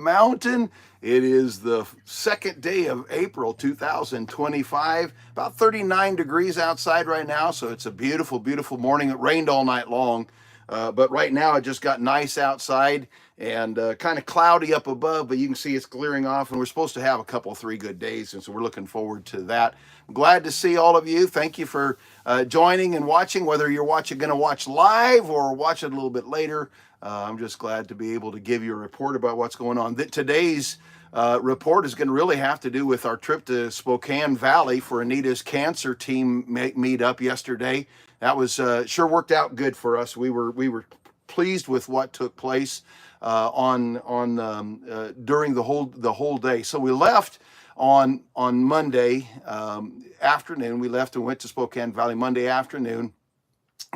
Mountain. It is the second day of April 2025, about 39 degrees outside right now. So it's a beautiful, beautiful morning. It rained all night long, but right now it just got nice outside and kind of cloudy up above, but you can see it's clearing off, and we're supposed to have a couple, 3 good days. And so we're looking forward to that. I'm glad to see all of you. Thank you for joining and watching, whether you're going to watch live or watch it a little bit later. I'm just glad to be able to give you a report about what's going on. Today's report is going to really have to do with our trip to Spokane Valley for Anita's cancer team meet up yesterday. That was sure worked out good for us. We were pleased with what took place during the whole day. So we left on Monday afternoon. We left and went to Spokane Valley Monday afternoon.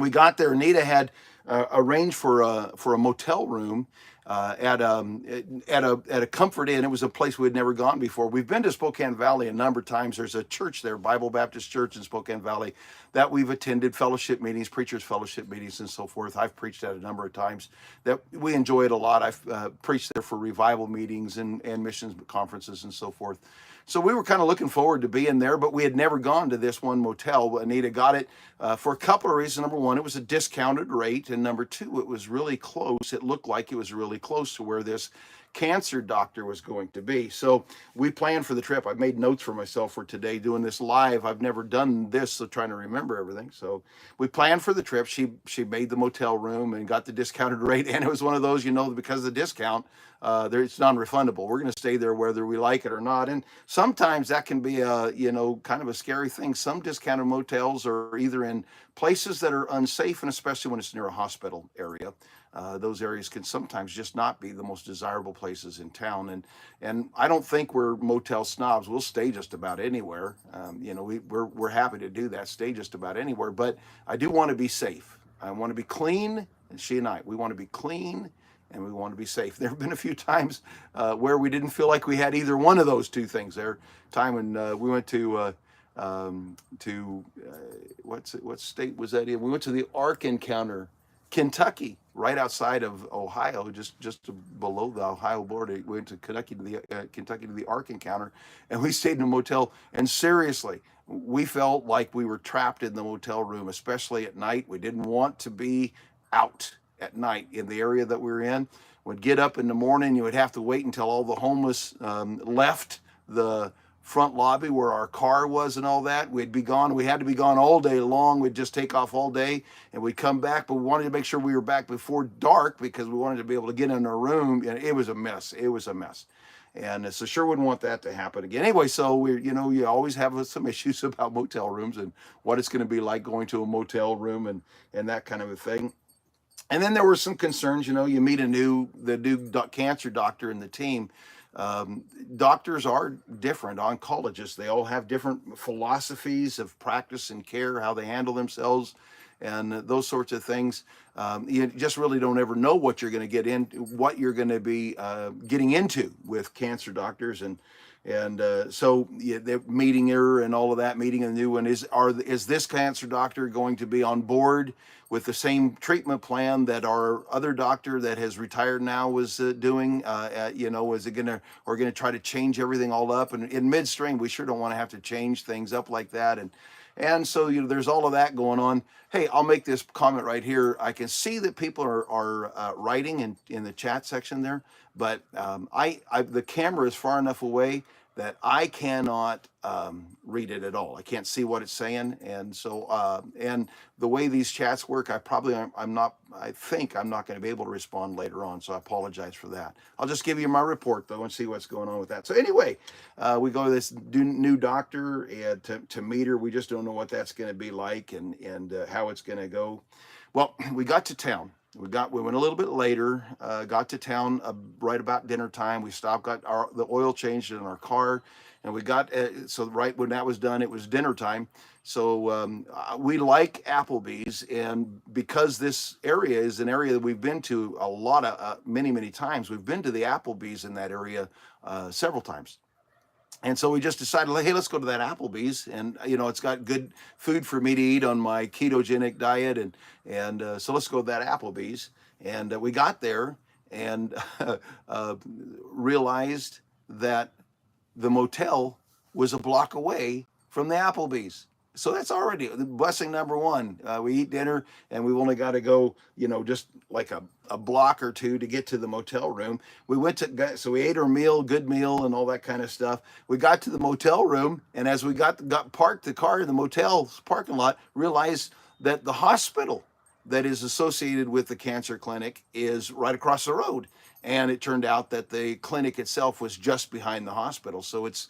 We got there. Anita had arranged for a motel room at a Comfort Inn. It was a place we had never gone before. We've been to Spokane Valley a number of times. There's a church there, Bible Baptist Church in Spokane Valley, that we've attended fellowship meetings, preachers fellowship meetings, and so forth. I've preached at a number of times. That we enjoy it a lot. I've preached there for revival meetings and missions conferences and so forth. So we were kind of looking forward to being there, but we had never gone to this one motel. Anita got it for a couple of reasons. Number one, it was a discounted rate. And number two, it was really close. It looked like it was really close to where this cancer doctor was going to be. So we planned for the trip. I made notes for myself for today doing this live. I've never done this, so trying to remember everything. So we planned for the trip. She made the motel room and got the discounted rate. And it was one of those, because of the discount, it's non-refundable. We're going to stay there whether we like it or not. And sometimes that can be kind of a scary thing. Some discounted motels are either in places that are unsafe, and especially when it's near a hospital area. Those areas can sometimes just not be the most desirable places in town. And I don't think we're motel snobs. We'll stay just about anywhere. We're happy to do that, stay just about anywhere. But I do want to be safe. I want to be clean, and she and we want to be clean and we want to be safe. There have been a few times where we didn't feel like we had either one of those two things. There, time when we went to what state was that in? We went to the Ark Encounter, Kentucky, right outside of Ohio, just below the Ohio border. We went to Kentucky to the Ark Encounter, and we stayed in a motel. And seriously, we felt like we were trapped in the motel room, especially at night. We didn't want to be out at night in the area that we were in. We'd get up in the morning. You would have to wait until all the homeless left the front lobby where our car was and all that. We'd be gone. We had to be gone all day long. We'd just take off all day and we'd come back, but we wanted to make sure we were back before dark because we wanted to be able to get in our room. And it was a mess. It was a mess. And so sure wouldn't want that to happen again. Anyway, so you always have some issues about motel rooms and what it's going to be like going to a motel room and that kind of a thing. And then there were some concerns. You meet the new cancer doctor in the team. Doctors are different, oncologists. They all have different philosophies of practice and care, how they handle themselves, and those sorts of things. You just really don't ever know what you're going to be getting into with cancer doctors, so they're meeting her and all of that, meeting a new one. Is this cancer doctor going to be on board with the same treatment plan that our other doctor that has retired now was doing? Is it going to try to change everything all up? And in midstream, we sure don't want to have to change things up like that. And so there's all of that going on. Hey, I'll make this comment right here. I can see that people are writing in the chat section there, but the camera is far enough away that I cannot read it at all. I can't see what it's saying, and so and the way these chats work, I think I'm not going to be able to respond later on. So I apologize for that. I'll just give you my report though and see what's going on with that. So anyway, we go to this new doctor and to meet her. We just don't know what that's going to be like and how it's going to go. Well, we got to town. We went a little bit later, got to town right about dinner time. We stopped, got the oil changed in our car, and we got, so right when that was done, it was dinner time. So we like Applebee's, and because this area is an area that we've been to a lot of, many times, we've been to the Applebee's in that area several times. And so we just decided, hey, let's go to that Applebee's, and it's got good food for me to eat on my ketogenic diet, and so let's go to that Applebee's. And we got there, and uh, realized that the motel was a block away from the Applebee's. So that's already blessing number one. We eat dinner and we've only got to go, just like a block or two to get to the motel room. We went to, so we ate our meal, good meal, and all that kind of stuff. We got to the motel room, and as we got parked the car in the motel's parking lot, realized that the hospital that is associated with the cancer clinic is right across the road. And it turned out that the clinic itself was just behind the hospital. So it's,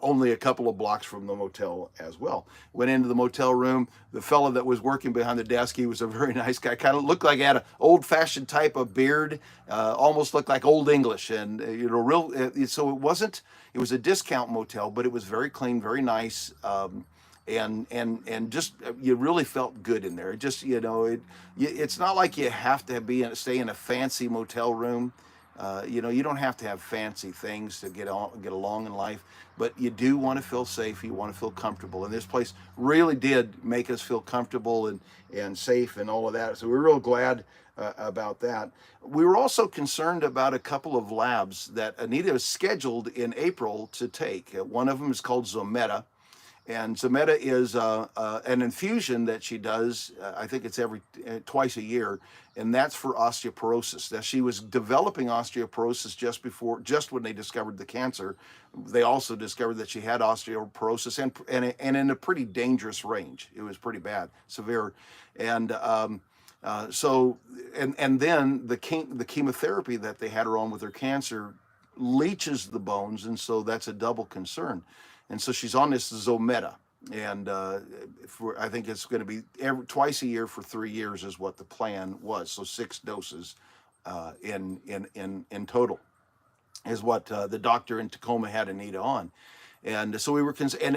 only a couple of blocks from the motel as well. Went into the motel room. The fellow that was working behind the desk, he was a very nice guy. Kind of looked like he had an old-fashioned type of beard, almost looked like Old English, and real. So it wasn't. It was a discount motel, but it was very clean, very nice. And just you really felt good in there. It just it's not like you have to stay in a fancy motel room. You don't have to have fancy things to get along in life, but you do want to feel safe. You want to feel comfortable, and this place really did make us feel comfortable and safe and all of that. So we're real glad about that. We were also concerned about a couple of labs that Anita was scheduled in April to take. One of them is called Zometa. And Zometa is an infusion that she does. I think it's twice a year, and that's for osteoporosis. Now, she was developing osteoporosis just when they discovered the cancer. They also discovered that she had osteoporosis and in a pretty dangerous range. It was pretty bad, severe, and then the chemotherapy that they had her on with her cancer leaches the bones, and so that's a double concern. And so she's on this Zometa, and I think it's going to be twice a year for 3 years is what the plan was. So 6 doses in total is what the doctor in Tacoma had Anita on. And so we were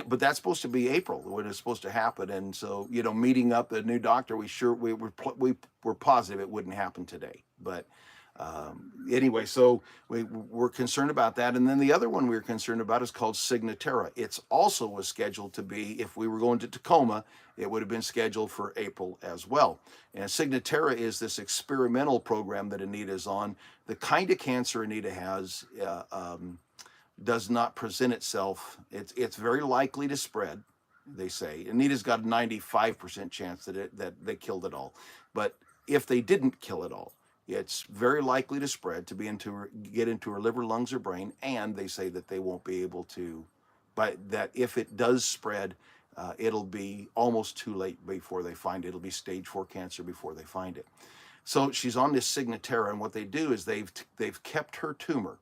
but that's supposed to be April when it's supposed to happen. And so meeting up the new doctor, we were positive it wouldn't happen today, but. Anyway, so we're concerned about that. And then the other one we were concerned about is called Signatera. It's also was scheduled to be, if we were going to Tacoma, it would have been scheduled for April as well. And Signatera is this experimental program that Anita is on. The kind of cancer Anita has does not present itself. It's very likely to spread, they say. Anita's got a 95% chance that they killed it all. But if they didn't kill it all, it's very likely to spread, to get into her liver, lungs, or brain, and they say that they won't be able to, but that if it does spread, it'll be almost too late before they find it. It'll be stage 4 cancer before they find it. So she's on this Signatera, and what they do is they've kept her tumor,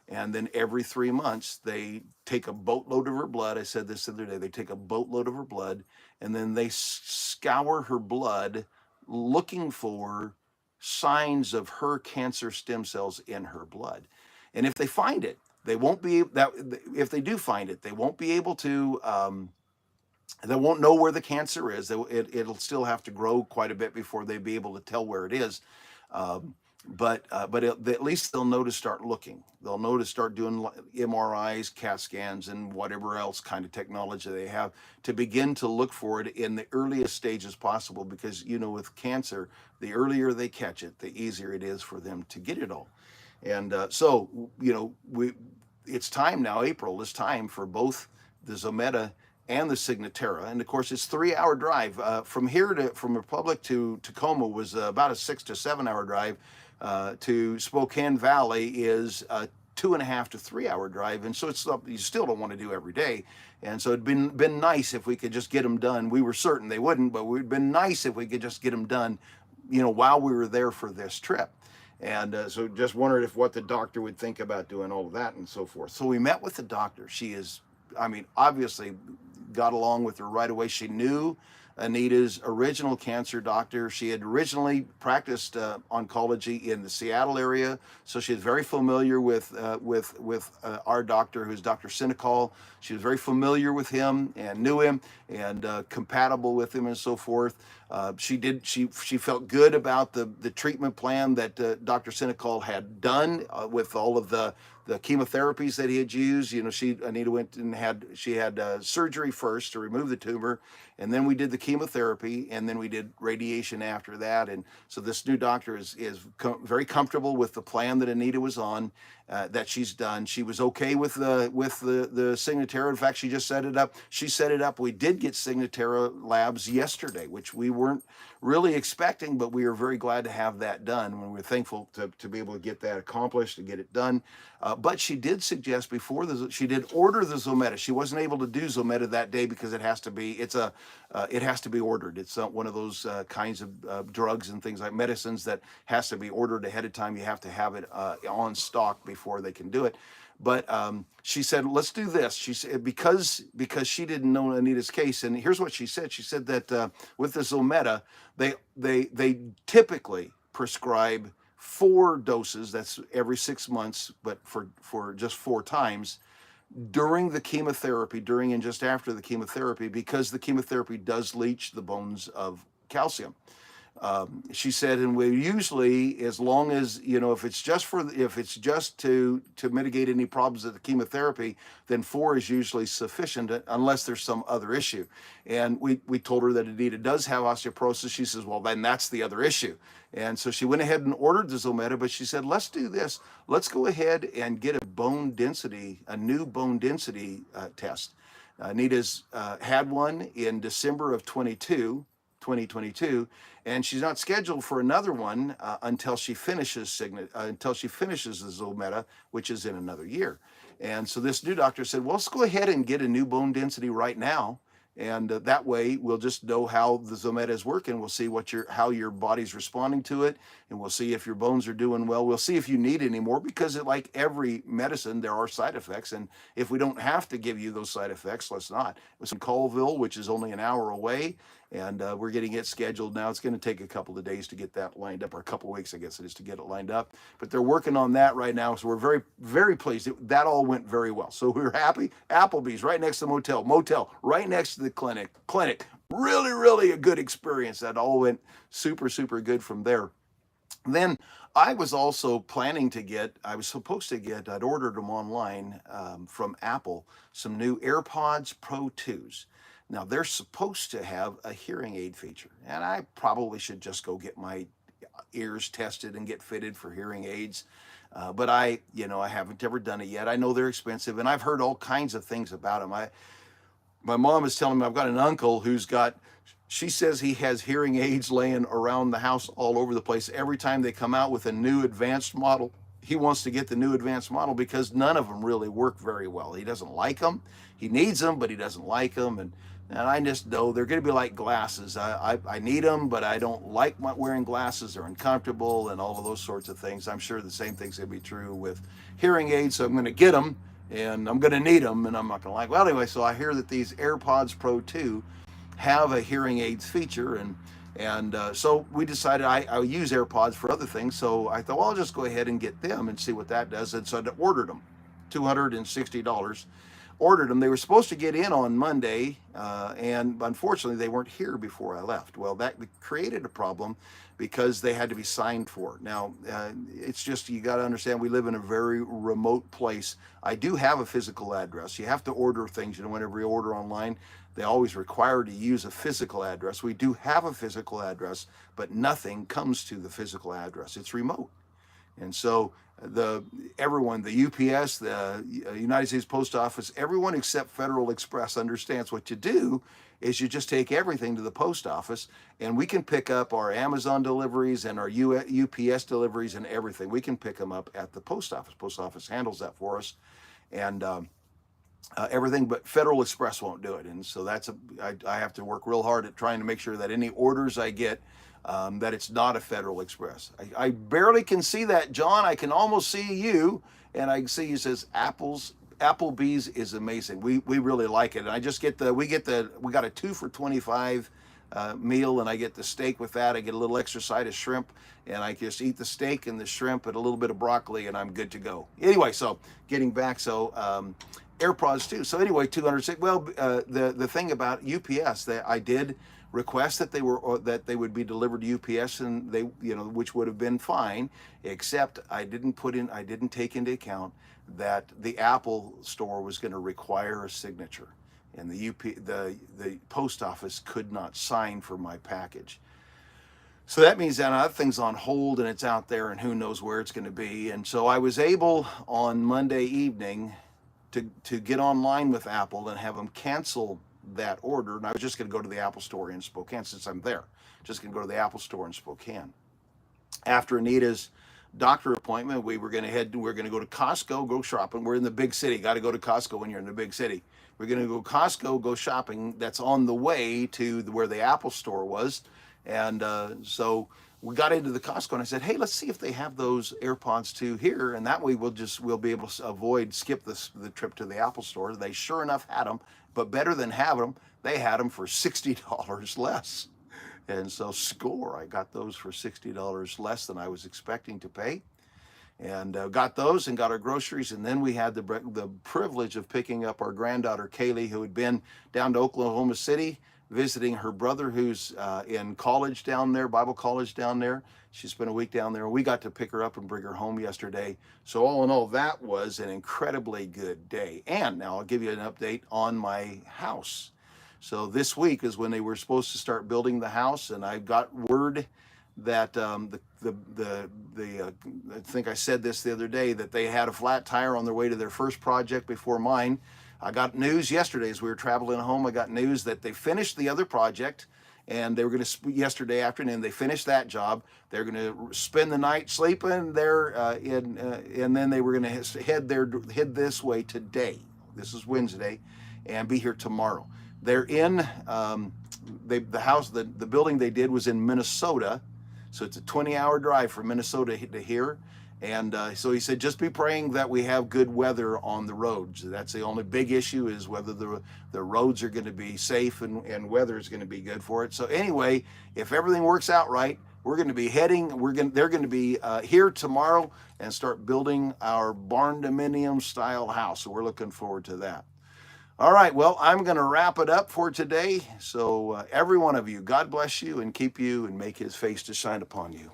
and then every 3 months they take a boatload of her blood. I said this the other day. They take a boatload of her blood, and then they scour her blood looking for signs of her cancer stem cells in her blood. And if they find it, they won't be that. If they do find it, they won't be able to. They won't know where the cancer is. It'll still have to grow quite a bit before they'll be able to tell where it is. But at least they'll know to start looking. They'll know to start doing MRIs, CAT scans, and whatever else kind of technology they have to begin to look for it in the earliest stages possible. Because with cancer, the earlier they catch it, the easier it is for them to get it all. And it's time now. April is time for both the Zometa and the Signatera, and of course it's 3-hour drive from Republic to Tacoma was about a 6 to 7 hour drive. To Spokane Valley is a 2.5 to 3 hour drive, and so it's something you still don't want to do every day. And so it'd been nice if we could just get them done. We were certain they wouldn't, but it'd been nice if we could just get them done, while we were there for this trip. And so just wondered what the doctor would think about doing all of that and so forth. So we met with the doctor. She is, obviously got along with her right away. She knew Anita's original cancer doctor. She had originally practiced oncology in the Seattle area, so she was very familiar with our doctor, who's Dr. Sinicol. She was very familiar with him and knew him and compatible with him and so forth. She felt good about the treatment plan that Dr. Sinecal had done with all of the chemotherapies that he had used. You know, Anita went and had surgery first to remove the tumor, and then we did the chemotherapy, and then we did radiation after that. And so this new doctor is very comfortable with the plan that Anita was on, that she's done. She was okay with the Signatera. In fact, she just set it up. She set it up. We did get Signatera labs yesterday, which we weren't really expecting, but we were very glad to have that done. And we were thankful to be able to get that accomplished and get it done. But she did suggest she did order the Zometa. She wasn't able to do Zometa that day because it has to be ordered. It's one of those kinds of drugs and things like medicines that has to be ordered ahead of time. You have to have it on stock before they can do it. But she said, let's do this. She said, because she didn't know Anita's case. And here's what she said. She said that with the Zometa, they typically prescribe 4 doses. That's every 6 months, but for just 4 times during the chemotherapy, during and just after the chemotherapy, because the chemotherapy does leach the bones of calcium. She said, and we usually, as long as, you know, if it's just to mitigate any problems of the chemotherapy, then 4 is usually sufficient unless there's some other issue. And we told her that Anita does have osteoporosis. She says, well, then that's the other issue. And so she went ahead and ordered the Zometa, but she said, let's do this. Let's go ahead and get a new bone density test. Anita's had one in December of 2022, and she's not scheduled for another one until she finishes the Zometa, which is in another year. And so this new doctor said, well, let's go ahead and get a new bone density right now. And that way we'll just know how the Zometa is working. We'll see how your body's responding to it, and we'll see if your bones are doing well. We'll see if you need any more, because like every medicine, there are side effects. And if we don't have to give you those side effects, let's not. It was in Colville, which is only an hour away, and we're getting it scheduled now. It's going to take a couple of days to get that lined up, or a couple of weeks, I guess it is, to get it lined up. But they're working on that right now, so we're very, very pleased. That all went very well. So we're happy. Applebee's right next to the motel right next to the clinic. Really, really a good experience. That all went super, super good from there. Then I was also planning to I'd ordered them online from Apple, some new AirPods Pro 2s. Now, they're supposed to have a hearing aid feature, and I probably should just go get my ears tested and get fitted for hearing aids. But I haven't ever done it yet. I know they're expensive, and I've heard all kinds of things about them. My mom is telling me I've got an uncle she says he has hearing aids laying around the house all over the place. Every time they come out with a new advanced model, he wants to get the new advanced model because none of them really work very well. He doesn't like them. He needs them, but he doesn't like them. And I just know they're going to be like glasses. I need them, but I don't like wearing glasses. They're uncomfortable and all of those sorts of things. I'm sure the same thing's going to be true with hearing aids. So I'm going to get them, and I'm going to need them, and I'm not going to like. Well, anyway, so I hear that these AirPods Pro 2 have a hearing aids feature, and so we decided I use AirPods for other things. So I thought, well, I'll just go ahead and get them and see what that does. And so I ordered them, $260. Ordered them. They were supposed to get in on Monday, and unfortunately they weren't here before I left. Well, that created a problem because they had to be signed for. Now, it's just, you got to understand, we live in a very remote place. I do have a physical address. You have to order things, whenever you order online, they always require to use a physical address. We do have a physical address, but nothing comes to the physical address. It's remote. And so the UPS, the United States Post Office, everyone except Federal Express understands what you do is you just take everything to the post office, and we can pick up our Amazon deliveries and our UPS deliveries and everything. We can pick them up at the post office. Post office handles that for us, and everything, but Federal Express won't do it. And so I have to work real hard at trying to make sure that any orders I get, that it's not a Federal Express. I barely can see that, John. I can almost see you, and I can see you says Applebee's is amazing. We really like it. And I just we got a 2 for $25 meal, and I get the steak with that. I get a little extra side of shrimp, and I just eat the steak and the shrimp and a little bit of broccoli, and I'm good to go. Anyway, so getting back, AirPods too. So anyway, $206. Well, the thing about UPS, that I did request that they would be delivered to UPS, and they, which would have been fine, except I didn't take into account that the Apple store was going to require a signature, and the post office could not sign for my package. So that means that thing's on hold and it's out there and who knows where it's going to be. And so I was able on Monday evening to get online with Apple and have them cancel that order. And I was just going to go to the Apple store in Spokane since I'm there. Just going to go to the Apple store in Spokane. After Anita's doctor appointment, we're going to go to Costco, go shopping. We're in the big city. Got to go to Costco when you're in the big city. We're going to go Costco, go shopping. That's on the way to where the Apple store was. And so we got into the Costco and I said, hey, let's see if they have those AirPods 2 here. And that way we'll be able to skip the trip to the Apple store. They sure enough had them, but better than having them, they had them for $60 less. And so score, I got those for $60 less than I was expecting to pay. And got those and got our groceries. And then we had the privilege of picking up our granddaughter, Kaylee, who had been down to Oklahoma City visiting her brother who's in college down there, Bible college down there. She spent a week down there. We got to pick her up and bring her home yesterday. So all in all, that was an incredibly good day. And now I'll give you an update on my house. So this week is when they were supposed to start building the house, and I got word that I think I said this the other day, that they had a flat tire on their way to their first project before mine. I got news yesterday as we were traveling home. I got news that they finished the other project, and they were going to, yesterday afternoon, they finished that job. They're going to spend the night sleeping there, and then they were going to head this way today. This is Wednesday, and be here tomorrow. They're in the building they did was in Minnesota, so it's a 20-hour drive from Minnesota to here. And so he said, just be praying that we have good weather on the roads. That's the only big issue, is whether the roads are going to be safe and weather is going to be good for it. So anyway, if everything works out right, we're going to be they're going to be here tomorrow and start building our barn dominium style house. So we're looking forward to that. All right, well, I'm going to wrap it up for today. So every one of you, God bless you and keep you and make his face to shine upon you.